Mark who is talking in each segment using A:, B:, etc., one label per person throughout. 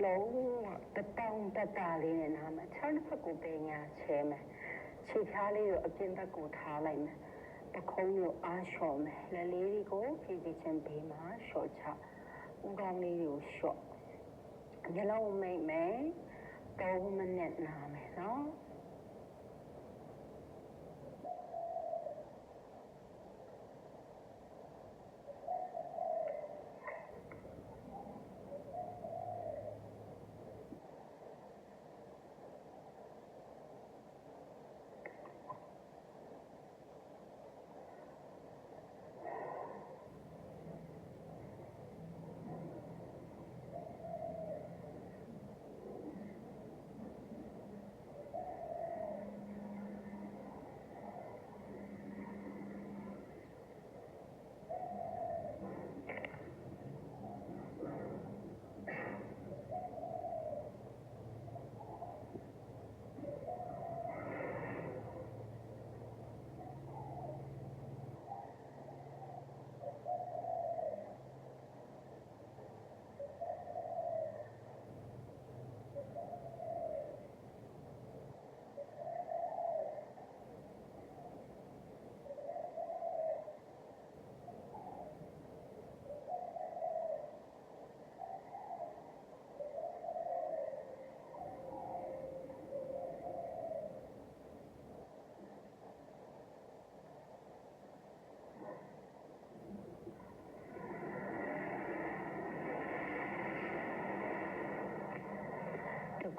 A: လုံးတတောင်တတလေးနဲ့နားမှာခြေတစ်ဖက်ကိုပင်ညာချဲမယ်ခြေဖြားလေးကိုအပြင်ဘက်ကိုထားလိုက်မယ်ပခုံးကိုအားလျှော်မယ်လက်လေးတွေကိုဖြည်းဖြည်းချင်းဘေးမှာလျှော်ချဦးခေါင်းလေးကိုလျှော့မျက်လုံးမိတ်မယ်3 မိနစ်နားမယ်နော်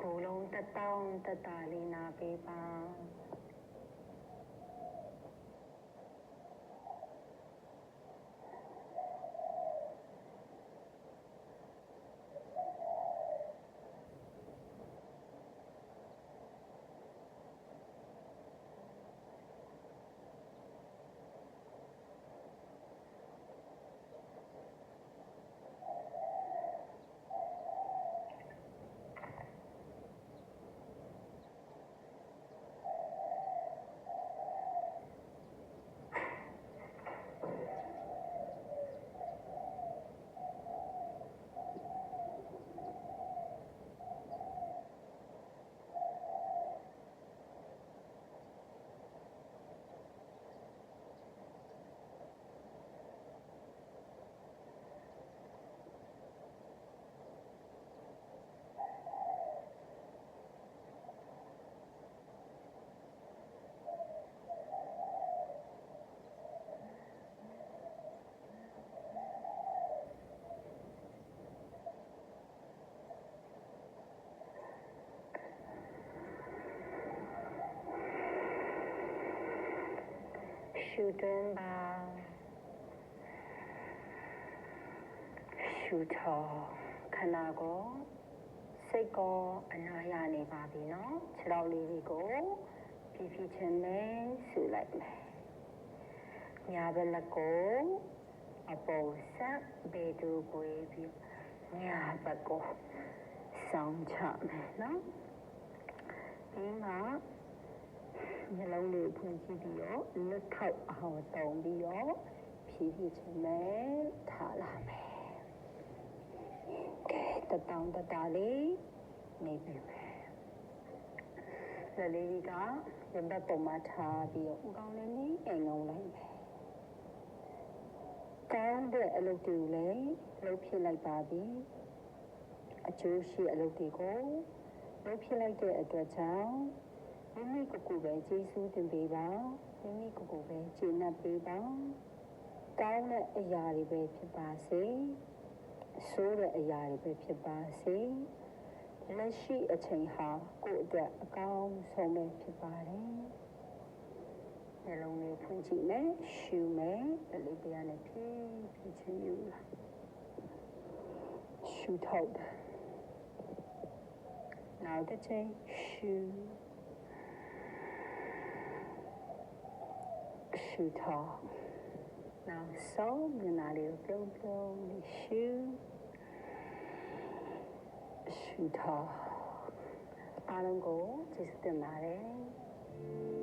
A: ကိုယ်လုံးတတောင်တတလေးနာပေးပါရှူသွင်းပါရှူထောခန္ဓာကိုစိတ်ကိုအနာရနေပါပြီနော်ခြေတော်လေးတွေကိုဖြည်းဖြည်းချင်းနဲ့ဆူလိုက်မယ်ညာဘက်လက်ကိုအပေါ်ဆက်ဘေးတူကိုပြီးညာဘက်ကိုဆောင်းချမယ်နော်ဒီမှာမျက်လုံးလေးဖွင့်ကြည့်ပြီးတော့လက်ထောက်အောင်တုံပြီးတော့ဖြည်းဖြည်းချင်းနဲ့ထားလာမယ်ကဲတတောင်တတလေးနေပြီမယ်လက်လေးကရင်ဘတ်ပေါ်မှာထားပြီးတော့ဦးခေါင်းလေးနဲ့အိမ်ငုံလိုက်မယ်ကောင်းတဲ့အလုပ်တွေလည်းလုပ်ဖြစ်လိုက်ပါပြီအကျိုးရှိအလုပ်တွေကိုလုပ်ဖြစ်လိုက်တဲ့အတွက်ကြောင့်မိမိကိုယ်ကိုယ်ပဲကျေးဇူးတင်ပေးပါမိမိကိုယ်ကိုယ်ပဲကျေနပ်ပေးပါကောင်းတဲ့အရာတွေပဲဖြစ်ပါစေဆိုးတဲ့အရာတွေပဲဖြစ်ပါစေလက်ရှိအချိန်ဟာကိုယ့်အတွက်အကောင်းဆုံးပဲဖြစ်ပါတယ်နှလုံးလေးဖွင့်ကြည့်မယ်ရှူမယ်လက်လေးတရားနဲ့ဖြည်းဖြည်းချင်းယူလာရှူထုတ်တယ်နောက်တစ်ချိန်ရှူရှူထားနောက်ဆုံးမျက်နှာလေးကိုပြုံးလေးရှူရှူထားအားလုံးကိုကျေးဇူးတင်ပါတယ်